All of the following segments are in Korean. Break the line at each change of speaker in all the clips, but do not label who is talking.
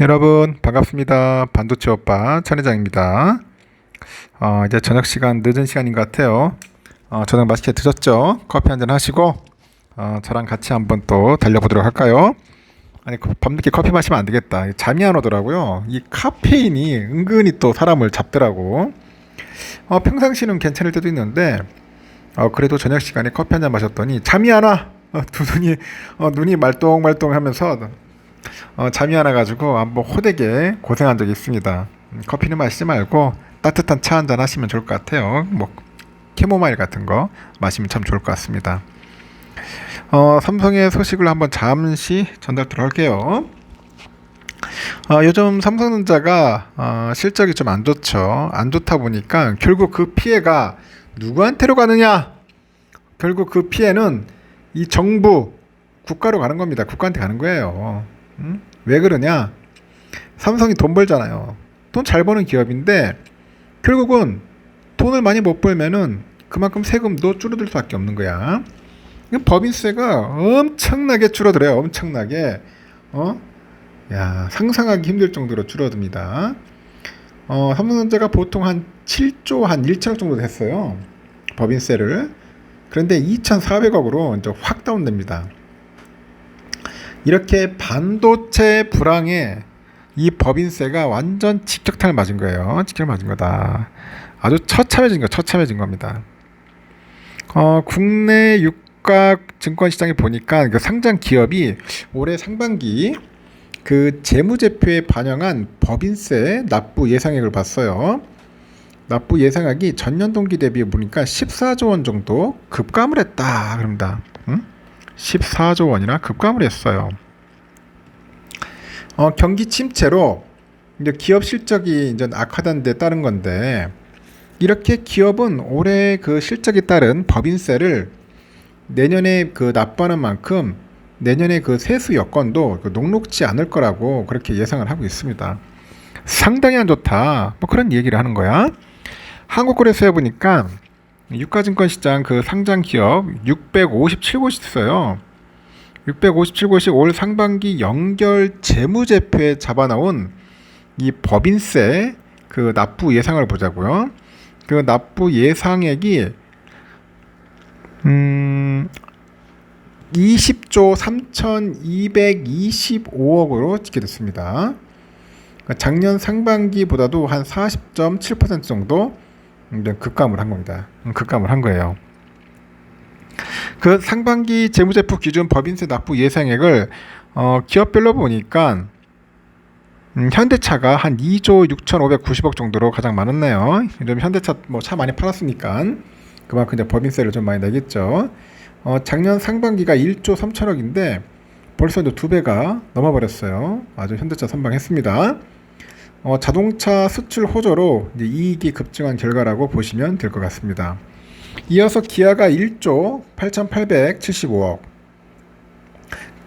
여러분 반갑습니다. 반도체 오빠 천회장입니다. 이제 저녁 시간 늦은 시간인 것 같아요. 저녁 맛있게 드셨죠? 커피 한잔 하시고 저랑 같이 한번 또 달려보도록 할까요? 아니 밤늦게 커피 마시면 안 되겠다. 잠이 안 오더라고요. 이 카페인이 은근히 또 사람을 잡더라고. 평상시는 괜찮을 때도 있는데 그래도 저녁 시간에 커피 한잔 마셨더니 잠이 안 와. 두 눈이 말똥말똥하면서 잠이 안 와가지고 한번 호되게 고생한 적이 있습니다. 커피는 마시지 말고 따뜻한 차 한잔 하시면 좋을 것 같아요. 뭐 캐모마일 같은 거 마시면 참 좋을 것 같습니다. 삼성의 소식을 한번 잠시 전달드려 할게요. 요즘 삼성전자가 실적이 좀 안 좋죠. 안 좋다 보니까 결국 그 피해가 누구한테로 가느냐? 결국 그 피해는 이 정부 국가로 가는 겁니다. 국가한테 가는 거예요. 왜 그러냐? 삼성이 돈 벌잖아요. 돈 잘 버는 기업인데 결국은 돈을 많이 못 벌면은 그만큼 세금도 줄어들 수밖에 없는 거야. 법인세가 엄청나게 줄어들어요. 엄청나게. 상상하기 힘들 정도로 줄어듭니다. 삼성전자가 보통 한 7조 한 1천억 정도 됐어요. 법인세를. 그런데 2,400억으로 이제 확 다운됩니다. 이렇게 반도체 불황에 이 법인세가 완전 직격탄을 맞은 거예요. 직격탄을 맞은 거다. 아주 처참해진 겁니다. 국내 유가 증권시장에 보니까 그 상장 기업이 올해 상반기 그 재무제표에 반영한 법인세 납부 예상액을 봤어요. 납부 예상액이 전년 동기 대비 보니까 14조 원 정도 급감을 했다 그럽니다. 14조 원이나 급감을 했어요. 경기 침체로 이제 기업 실적이 이제 악화된 데 따른 건데, 이렇게 기업은 올해 그 실적에 따른 법인세를 내년에 그 납부하는 만큼 내년에 그 세수 여건도 녹록지 않을 거라고 그렇게 예상을 하고 있습니다. 상당히 안 좋다. 뭐 그런 얘기를 하는 거야. 한국거래소에 보니까 유가증권시장 그 상장 기업 657곳이 있어요. 657곳이 올 상반기 연결 재무제표에 잡아놓은 이 법인세 그 납부 예상을 보자고요. 그 납부 예상액이 20조 3,225억으로 집계됐습니다. 작년 상반기보다도 한 40.7% 정도 급감을 한 겁니다. 급감을 한 거예요. 그 상반기 재무제표 기준 법인세 납부 예상액을 기업별로 보니까 현대차가 한 2조 6,590억 정도로 가장 많았네요. 요즘 현대차 뭐 차 많이 팔았으니까 그만큼 이제 법인세를 좀 많이 내겠죠. 작년 상반기가 1조 3천억인데 벌써 이제 2배가 넘어버렸어요. 아주 현대차 선방했습니다. 자동차 수출 호조로 이제 이익이 급증한 결과라고 보시면 될 것 같습니다. 이어서 기아가 1조 8,875억,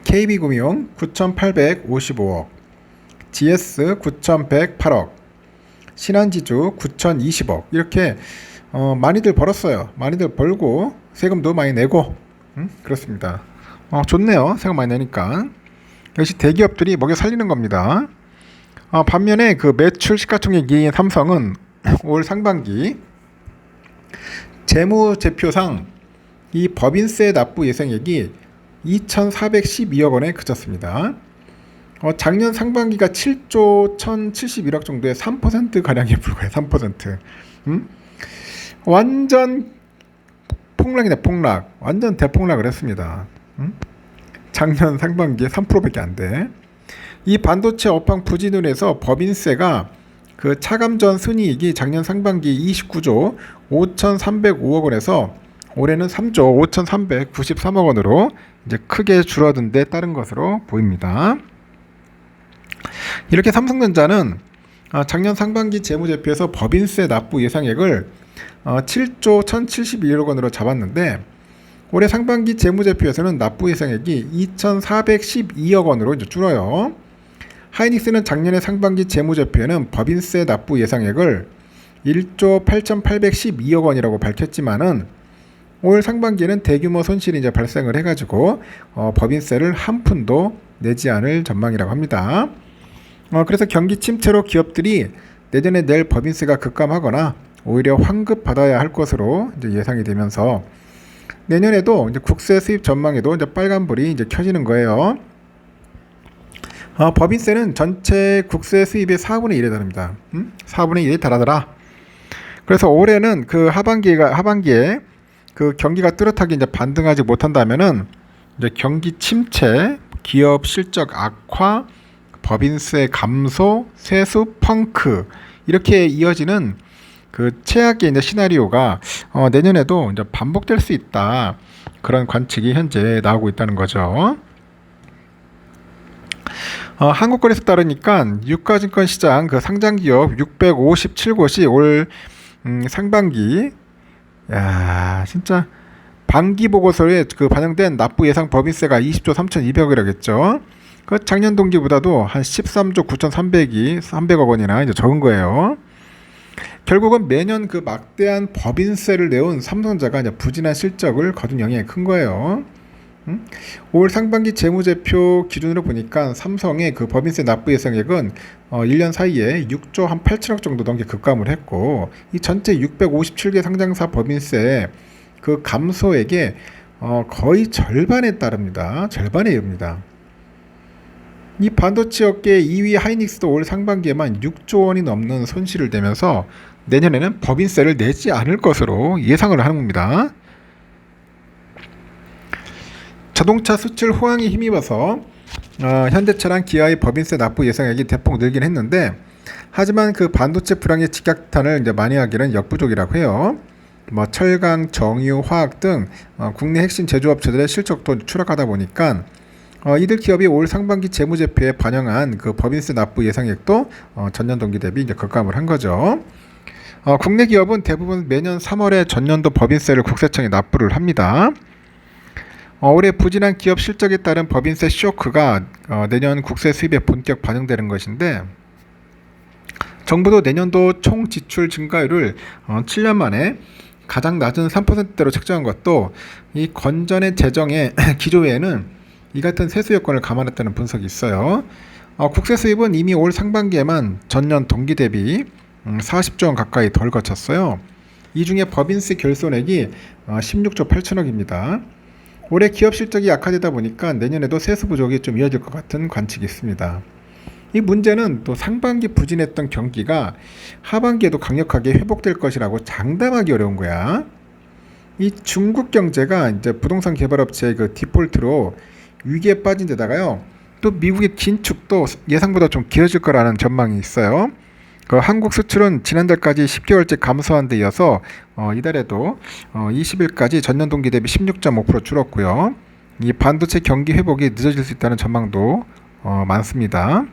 KB금융 9,855억, GS 9,108억, 신한지주 9,020억 이렇게 많이들 벌었어요. 많이들 벌고 세금도 많이 내고 그렇습니다. 좋네요. 세금 많이 내니까. 역시 대기업들이 먹여 살리는 겁니다. 반면에 그 매출 시가총액 2위인 삼성은 올 상반기 재무제표상 이 법인세 납부 예상액이 2,412억 원에 그쳤습니다. 작년 상반기가 7조 1,071억 정도의 3%가량에 불과해. 3%. 완전 폭락이네. 폭락. 완전 대폭락을 했습니다. 작년 상반기에 3%밖에 안 돼. 이 반도체 업황 부진으로 해서 법인세가 그 차감전 순이익이 작년 상반기 29조 5,305억 원에서 올해는 3조 5,393억 원으로 이제 크게 줄어든 데 따른 것으로 보입니다. 이렇게 삼성전자는 작년 상반기 재무제표에서 법인세 납부 예상액을 7조 1,071억 원으로 잡았는데 올해 상반기 재무제표에서는 납부 예상액이 2,412억 원으로 이제 줄어요. 하이닉스는 작년의 상반기 재무제표에는 법인세 납부 예상액을 1조 8,812억 원이라고 밝혔지만은 올 상반기에는 대규모 손실이 이제 발생을 해가지고 법인세를 한 푼도 내지 않을 전망이라고 합니다. 그래서 경기 침체로 기업들이 내년에 낼 법인세가 급감하거나 오히려 환급 받아야 할 것으로 이제 예상이 되면서 내년에도 이제 국세 수입 전망에도 이제 빨간불이 이제 켜지는 거예요. 법인세는 전체 국세 수입의 4분의 1에 달합니다. 4분의 1에 달하더라. 그래서 올해는 그 하반기에 그 경기가 뚜렷하게 이제 반등하지 못한다면은 이제 경기 침체, 기업 실적 악화, 법인세 감소, 세수 펑크 이렇게 이어지는 그 최악의 이제 시나리오가 내년에도 이제 반복될 수 있다. 그런 관측이 현재 나오고 있다는 거죠. 한국거래소 따르니까 유가증권 시장 그 상장 기업 657곳이 올 상반기 진짜 반기 보고서에 그 반영된 납부 예상 법인세가 20조 3,200억이라겠죠. 그 작년 동기보다도 한 13조 9,300억 원이나 이제 적은 거예요. 결국은 매년 그 막대한 법인세를 내온 삼성전자가 이제 부진한 실적을 거둔 영향이 큰 거예요. 올 상반기 재무제표 기준으로 보니까 삼성의 그 법인세 납부 예상액은 1년 사이에 6조 한 8천억 정도 넘게 급감을 했고, 이 전체 657개 상장사 법인세 그 감소액의 거의 절반에 따릅니다. 절반에 이릅니다. 이 반도체 업계 2위 하이닉스도 올 상반기에만 6조 원이 넘는 손실을 내면서 내년에는 법인세를 내지 않을 것으로 예상을 하는 겁니다. 자동차 수출 호황에 힘입어서 현대차랑 기아의 법인세 납부 예상액이 대폭 늘긴 했는데, 하지만 그 반도체 불황의 직격탄을 이제 많이 하기는 역부족이라고 해요. 철강, 정유, 화학 등 국내 핵심 제조업체들의 실적도 추락하다 보니까 이들 기업이 올 상반기 재무제표에 반영한 그 법인세 납부 예상액도 전년 동기 대비 이제 급감을 한 거죠. 국내 기업은 대부분 매년 3월에 전년도 법인세를 국세청에 납부를 합니다. 올해 부진한 기업 실적에 따른 법인세 쇼크가 내년 국세 수입에 본격 반영되는 것인데, 정부도 내년도 총 지출 증가율을 7년 만에 가장 낮은 3%대로 책정한 것도 이 건전의 재정의 기조에는 이 같은 세수 여건을 감안했다는 분석이 있어요. 국세 수입은 이미 올 상반기에만 전년 동기 대비 40조 원 가까이 덜 거쳤어요. 이 중에 법인세 결손액이 16조 8천억입니다. 올해 기업 실적이 약화되다 보니까 내년에도 세수 부족이 좀 이어질 것 같은 관측이 있습니다. 이 문제는 또 상반기 부진했던 경기가 하반기에도 강력하게 회복될 것이라고 장담하기 어려운 거야. 이 중국 경제가 이제 부동산 개발업체의 그 디폴트로 위기에 빠진 데다가요, 또 미국의 긴축도 예상보다 좀 길어질 거라는 전망이 있어요. 그 한국 수출은 지난달까지 10개월째 감소한 데 이어서 이달에도 20일까지 전년 동기 대비 16.5% 줄었고요. 이 반도체 경기 회복이 늦어질 수 있다는 전망도 많습니다.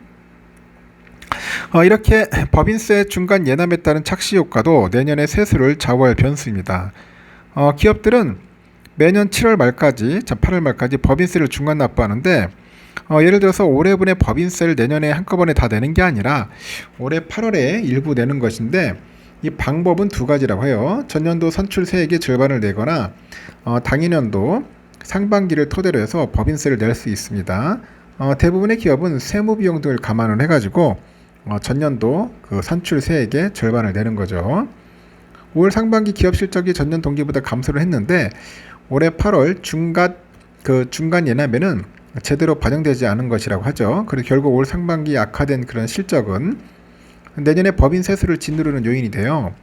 이렇게 법인세 중간 예남에 따른 착시 효과도 내년의 세수를 좌우할 변수입니다. 기업들은 매년 7월 말까지, 8월 말까지 법인세를 중간 납부하는데, 예를 들어서 올해분의 법인세를 내년에 한꺼번에 다 내는 게 아니라 올해 8월에 일부 내는 것인데, 이 방법은 두 가지라고 해요. 전년도 선출 세액의 절반을 내거나 당해년도 상반기를 토대로 해서 법인세를 낼 수 있습니다. 대부분의 기업은 세무 비용 등을 감안을 해가지고 전년도 그 선출 세액의 절반을 내는 거죠. 올 상반기 기업 실적이 전년 동기보다 감소를 했는데, 올해 8월 중간 예남에는 제대로 반영되지 않은 것이라고 하죠. 그리고 결국 올 상반기 악화된 그런 실적은 내년에 법인 세수를 짓누르는 요인이 돼요.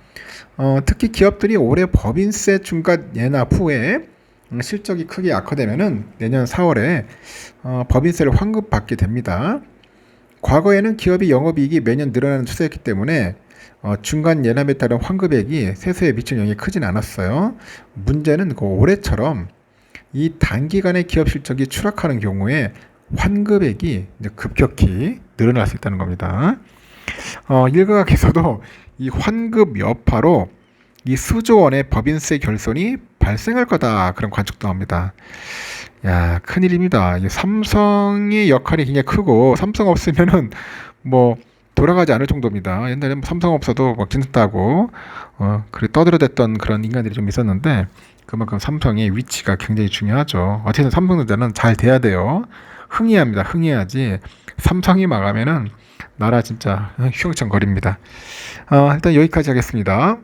특히 기업들이 올해 법인세 중간 예납 후에 실적이 크게 악화되면은 내년 4월에 법인세를 환급받게 됩니다. 과거에는 기업이 영업이익이 매년 늘어나는 추세였기 때문에 중간 예납에 따른 환급액이 세수에 미칠 영향이 크진 않았어요. 문제는 그 올해처럼 이 단기간에 기업 실적이 추락하는 경우에 환급액이 이제 급격히 늘어날 수 있다는 겁니다. 일각에서도 이 환급 여파로 이 수조 원의 법인세 결손이 발생할 거다, 그런 관측도 합니다. 큰일입니다. 삼성의 역할이 굉장히 크고, 삼성 없으면은 돌아가지 않을 정도입니다. 옛날에 삼성 없어도 괜찮다고 그래 떠들어댔던 그런 인간들이 좀 있었는데, 그만큼 삼성의 위치가 굉장히 중요하죠. 어쨌든 삼성전자는 잘 돼야 돼요. 흥해야 합니다. 흥해야지 삼성이 망하면은 나라 진짜 휘영청거립니다. 일단 여기까지 하겠습니다.